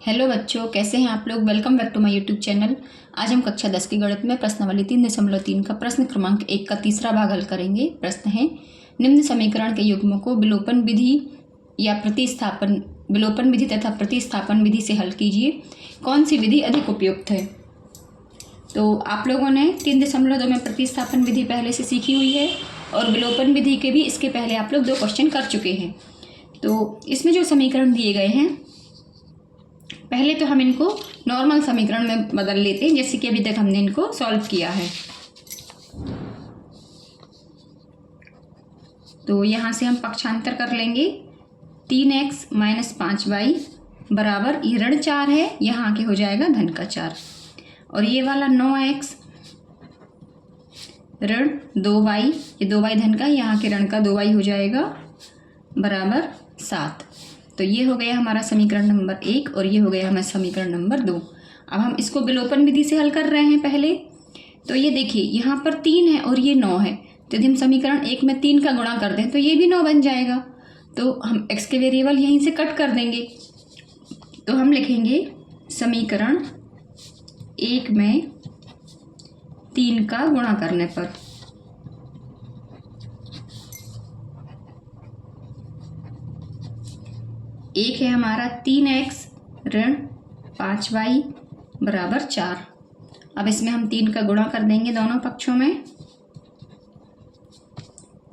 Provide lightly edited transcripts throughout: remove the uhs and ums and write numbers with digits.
Hello बच्चों, कैसे हैं आप लोग। Welcome back to my YouTube channel. आज हम कक्षा 10 की गणित में प्रश्नावली 3.3 का प्रश्न क्रमांक 1 का तीसरा भाग हल करेंगे। प्रश्न है, निम्न समीकरण के युग्मों को विलोपन विधि या विलोपन विधि तथा प्रतिस्थापन विधि से हल कीजिए। कौन सी विधि अधिक उपयुक्त है। तो आप लोगों ने 3.2 में प्रतिस्थापन विधि पहले से सीखी हुई है और विलोपन विधि के भी इसके पहले आप लोग 2 क्वेश्चन कर चुके हैं। तो इसमें जो समीकरण दिए गए हैं, पहले तो हम इनको नॉर्मल समीकरण में बदल लेते हैं, जैसे कि अभी तक हमने इनको सॉल्व किया है। तो यहाँ से हम पक्षांतर कर लेंगे। 3x - 5y बराबर, ये ऋण 4 है, यहाँ आके हो जाएगा धन का 4। और ये वाला 9x ऋण 2y, ये 2y धन का, यहाँ के ऋण का 2y हो जाएगा बराबर 7। तो ये हो गया हमारा समीकरण नंबर 1 और ये हो गया हमारा समीकरण नंबर 2। अब हम इसको विलोपन विधि से हल कर रहे हैं पहले। तो ये देखिए, यहाँ पर 3 है और ये 9 है, तो यदि हम समीकरण 1 में 3 का गुणा कर दें तो ये भी 9 बन जाएगा। तो हम x के वेरिएबल यहीं से कट कर देंगे। तो हम लिखेंगे समीकरण 1 में 3 का गुणा करने पर एक है हमारा 3x ऋण 5y बराबर 4। अब इसमें हम 3 का गुणा कर देंगे दोनों पक्षों में।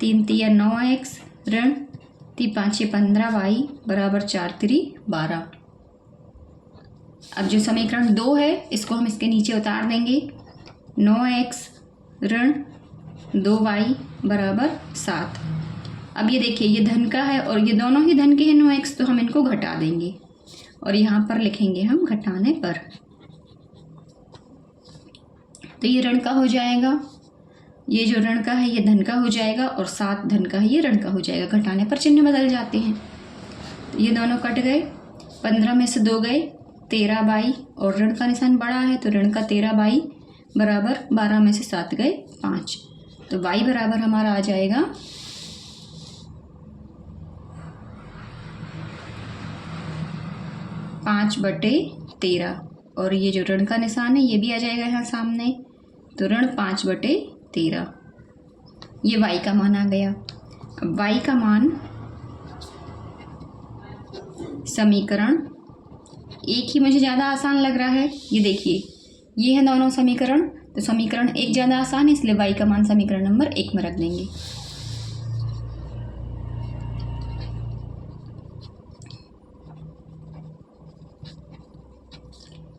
3 तिया 9x ऋण 3 5 15y बराबर 4 3 12। अब जो समीकरण 2 है, इसको हम इसके नीचे उतार देंगे। 9x ऋण 2y बराबर 7। अब ये देखिए, ये धन का है और ये दोनों ही धन के हैं 9x, तो हम इनको घटा देंगे और यहाँ पर लिखेंगे हम घटाने पर। तो ये ऋण का हो जाएगा, ये जो ऋण का है ये धन का हो जाएगा और 7 धन का है ये ऋण का हो जाएगा। घटाने पर चिन्ह बदल जाते हैं। तो ये दोनों कट गए, 15 में से 2 गए, 13y और ऋण का निशान बड़ा है तो ऋण का 13y बराबर 12 में से 7 गए 5। तो y बराबर हमारा आ जाएगा 5/13 और ये जो ऋण का निशान है ये भी आ जाएगा यहाँ सामने। तो ऋण 5/13, ये y का मान आ गया। अब y का मान समीकरण 1 ही मुझे ज़्यादा आसान लग रहा है। ये देखिए, ये है दोनों समीकरण, तो समीकरण 1 ज़्यादा आसान है, इसलिए y का मान समीकरण नंबर 1 में रख देंगे।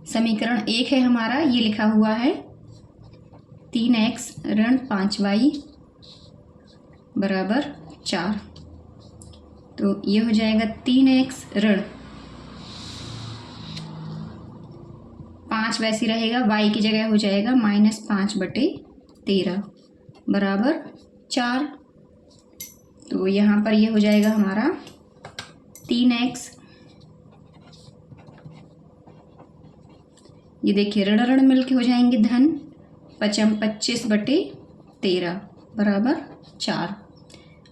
समीकरण 1 है हमारा, ये लिखा हुआ है 3x ऋण 5y बराबर 4। तो ये हो जाएगा 3x ऋण 5 वैसे रहेगा, y की जगह हो जाएगा -5/13 बराबर 4। तो यहाँ पर ये हो जाएगा हमारा 3x, ये देखिए ऋण ऋण मिलके हो जाएंगे धन, 25/13 बराबर 4।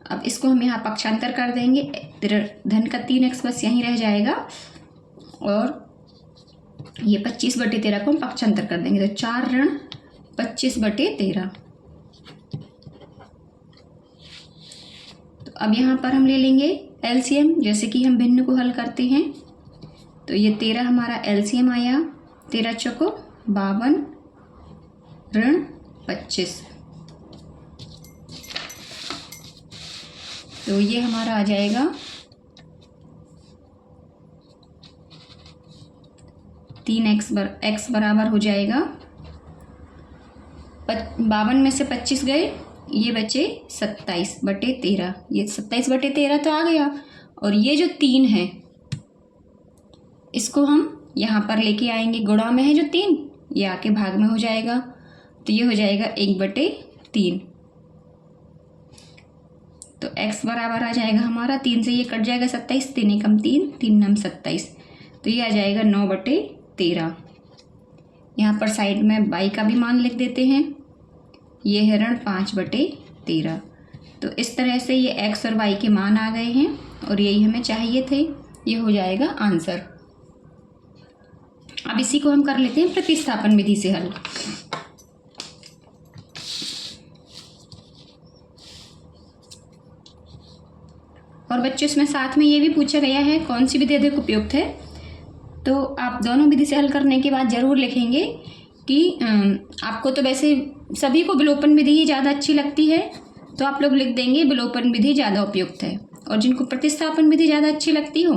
अब इसको हम यहाँ पक्षांतर कर देंगे। धन का 3x बस यहीं रह जाएगा और ये 25/13 को हम पक्षांतर कर देंगे। तो 4 ऋण 25/13। तो अब यहाँ पर हम ले लेंगे एलसीएम, जैसे कि हम भिन्न को हल करते हैं। तो ये 13 हमारा एलसीएम आया, 13 चौको 52 ऋण 25। तो ये हमारा आ जाएगा 3x x बराबर हो जाएगा 52 में से 25 गए, ये बचे 27/13। ये 27/13 तो आ गया और ये जो 3 है इसको हम यहाँ पर लेके आएंगे। गुणा में है जो 3, ये आके भाग में हो जाएगा, तो ये हो जाएगा 1/3। तो x बराबर आ जाएगा हमारा, 3 से ये कट जाएगा 27, 3 एकम 3, 3 नम 27, तो ये आ जाएगा 9/13। यहाँ पर साइड में y का भी मान लिख देते हैं, ये है ऋण 5/13। तो इस तरह से ये x और y के मान आ गए हैं और यही हमें चाहिए थे। ये हो जाएगा आंसर। अब इसी को हम कर लेते हैं प्रतिस्थापन विधि से हल। और बच्चों इसमें साथ में ये भी पूछा गया है कौन सी विधि अधिक उपयुक्त है। तो आप दोनों विधि से हल करने के बाद ज़रूर लिखेंगे कि आपको तो वैसे सभी को विलोपन विधि ही ज़्यादा अच्छी लगती है, तो आप लोग लिख देंगे विलोपन विधि ज़्यादा उपयुक्त है। और जिनको प्रतिस्थापन विधि ज़्यादा अच्छी लगती हो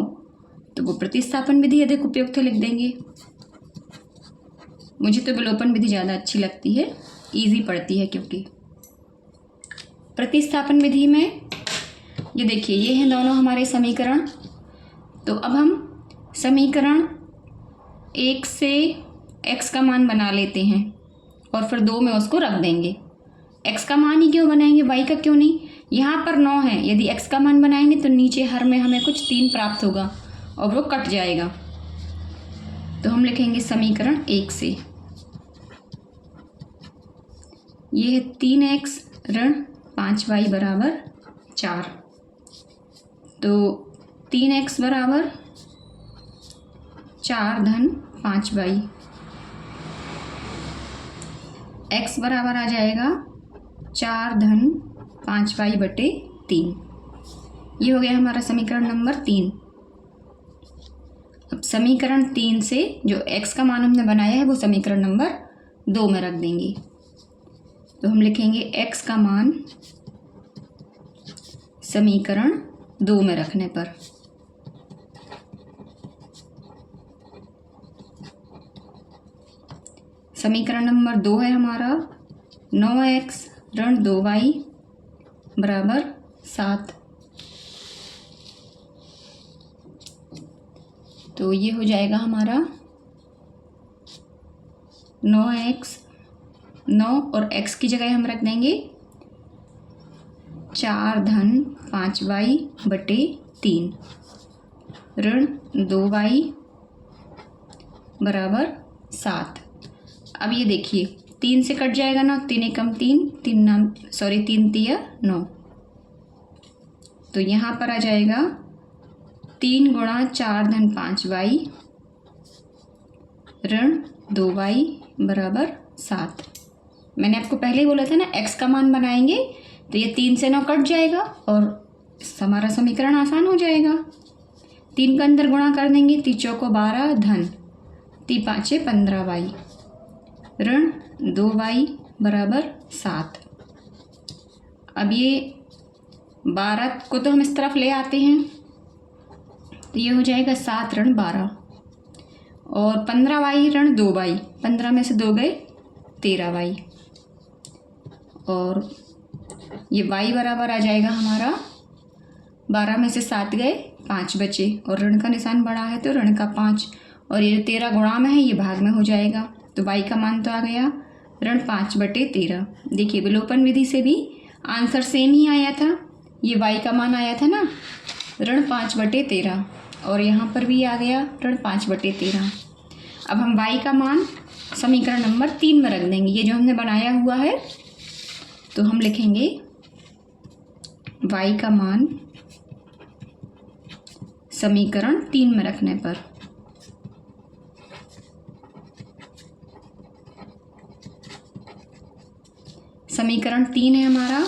तो वो प्रतिस्थापन विधि अधिक उपयुक्त है लिख देंगे। मुझे तो विलोपन विधि ज़्यादा अच्छी लगती है, ईजी पड़ती है, क्योंकि प्रतिस्थापन विधि में ये देखिए ये हैं दोनों हमारे समीकरण। तो अब हम समीकरण 1 से x का मान बना लेते हैं और फिर 2 में उसको रख देंगे। x का मान ही क्यों बनाएंगे, y का क्यों नहीं। यहाँ पर 9 है, यदि x का मान बनाएंगे तो नीचे हर में हमें कुछ 3 प्राप्त होगा और वो कट जाएगा। तो हम लिखेंगे समीकरण 1 से, ये है 3x ऋण 5y बराबर 4। तो 3x बराबर 4 धन 5y, x बराबर आ जाएगा 4 धन 5y बटे 3। ये हो गया हमारा समीकरण नंबर 3। अब समीकरण 3 से जो x का मान हमने बनाया है वो समीकरण नंबर 2 में रख देंगे। तो हम लिखेंगे x का मान समीकरण 2 में रखने पर समीकरण नंबर 2 है हमारा 9x ऋण 2y बराबर 7। तो ये हो जाएगा हमारा 9x, 9 और x की जगह हम रख देंगे 4 धन 5y बटे 3 ऋण 2y बराबर 7। अब ये देखिए 3 से कट जाएगा ना, 3 एकम 3, 3 तिया 9। तो यहाँ पर आ जाएगा 3 गुणा 4 धन 5y ऋण 2y बराबर 7। मैंने आपको पहले ही बोला था ना x का मान बनाएंगे तो ये 3 से 9 कट जाएगा और हमारा समीकरण आसान हो जाएगा। 3 का अंदर गुणा कर देंगे, 3 चौको 12 धन 3 पाँचे 15y ऋण 2y बराबर 7। अब ये 12 को तो हम इस तरफ ले आते हैं तो ये हो जाएगा 7 ऋण 12 और 15y ऋण 2y, 15 में से 2 गए 13y और ये y बराबर आ जाएगा हमारा 12 में से 7 गए 5 बचे और ऋण का निशान बड़ा है तो ऋण का 5 और ये जो 13 गुणा में है ये भाग में हो जाएगा। तो y का मान तो आ गया ऋण 5 बटे 13। देखिए विलोपन विधि से भी आंसर सेम ही आया था, ये y का मान आया था ना ऋण 5 बटे 13 और यहाँ पर भी आ गया ऋण 5 बटे 13। अब हम y का मान समीकरण नंबर 3 में रख देंगे, ये जो हमने बनाया हुआ है। तो हम लिखेंगे y का मान समीकरण 3 में रखने पर समीकरण 3 है हमारा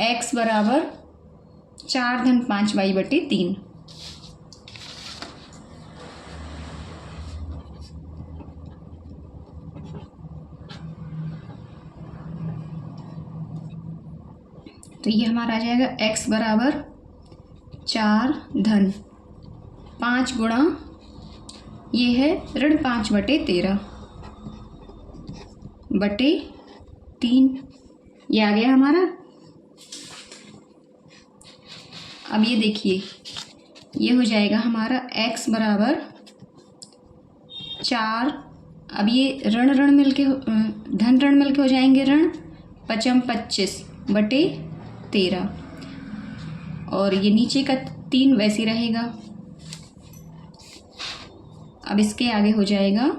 x बराबर 4 धन 5y बटे 3। तो ये हमारा आ जाएगा x बराबर 4 धन 5 गुणा ये है ऋण 5 बटे 13 बटे 3, ये आ गया हमारा। अब ये देखिए ये हो जाएगा हमारा x बराबर 4, अब ये ऋण ऋण मिलके धन ऋण मिलके हो जाएंगे ऋण 5 25 बटे 13 और ये नीचे का 3 वैसे रहेगा। अब इसके आगे हो जाएगा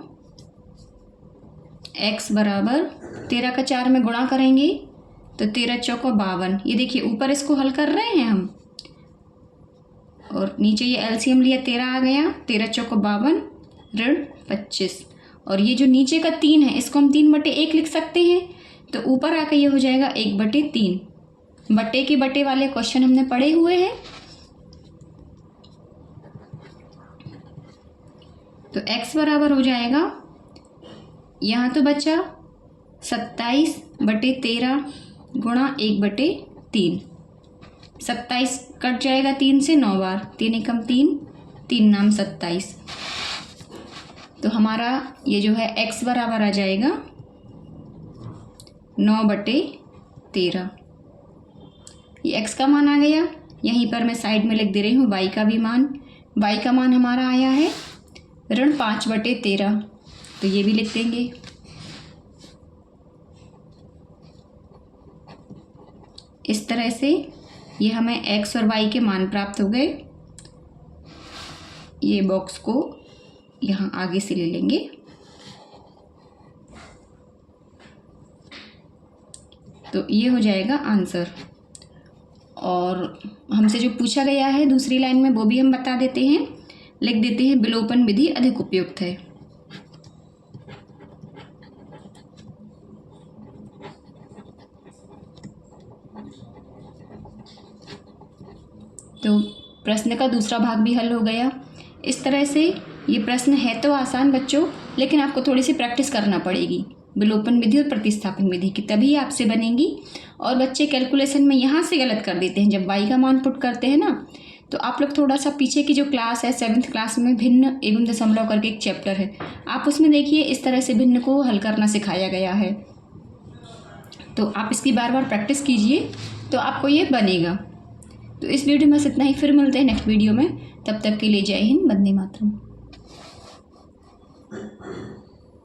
x बराबर 13 का 4 में गुणा करेंगे तो 13 चौको 52। ये देखिए ऊपर इसको हल कर रहे हैं हम और नीचे ये एलसीएम लिया 13 आ गया, 13 चौको 52 ऋण 25। और ये जो नीचे का 3 है इसको हम 3/1 लिख सकते हैं, तो ऊपर आकर ये हो जाएगा 1/3। बटे के बटे वाले क्वेश्चन हमने पढ़े हुए हैं। तो x बराबर हो जाएगा, यहाँ तो बचा 27/13 गुणा 1/3। 27 कट जाएगा 3 से 9 बार, 3 एकम 3, 3 नाम 27। तो हमारा ये जो है x बराबर आ जाएगा 9/13। ये x का मान आ गया। यहीं पर मैं साइड में लिख दे रही हूँ y का भी मान। y का मान हमारा आया है ऋण 5/13, तो ये भी लिख देंगे। इस तरह से ये हमें x और y के मान प्राप्त हो गए। ये बॉक्स को यहाँ आगे से ले लेंगे। तो ये हो जाएगा आंसर। और हमसे जो पूछा गया है दूसरी लाइन में वो भी हम बता देते हैं, लिख देते हैं विलोपन विधि अधिक उपयुक्त है। तो प्रश्न का दूसरा भाग भी हल हो गया। इस तरह से ये प्रश्न है तो आसान बच्चों, लेकिन आपको थोड़ी सी प्रैक्टिस करना पड़ेगी विलोपन विधि और प्रतिस्थापन विधि की, तभी आपसे बनेगी। और बच्चे कैलकुलेशन में यहाँ से गलत कर देते हैं, जब y का मान पुट करते हैं ना, तो आप लोग थोड़ा सा पीछे की जो क्लास है 7th क्लास में भिन्न एवं दशमलव करके एक चैप्टर है, आप उसमें देखिए इस तरह से भिन्न को हल करना सिखाया गया है। तो आप इसकी बार बार प्रैक्टिस कीजिए तो आपको ये बनेगा। तो इस वीडियो में बस इतना ही, फिर मिलते हैं नेक्स्ट वीडियो में। तब तक के लिए जय हिंद, वंदे मातरम।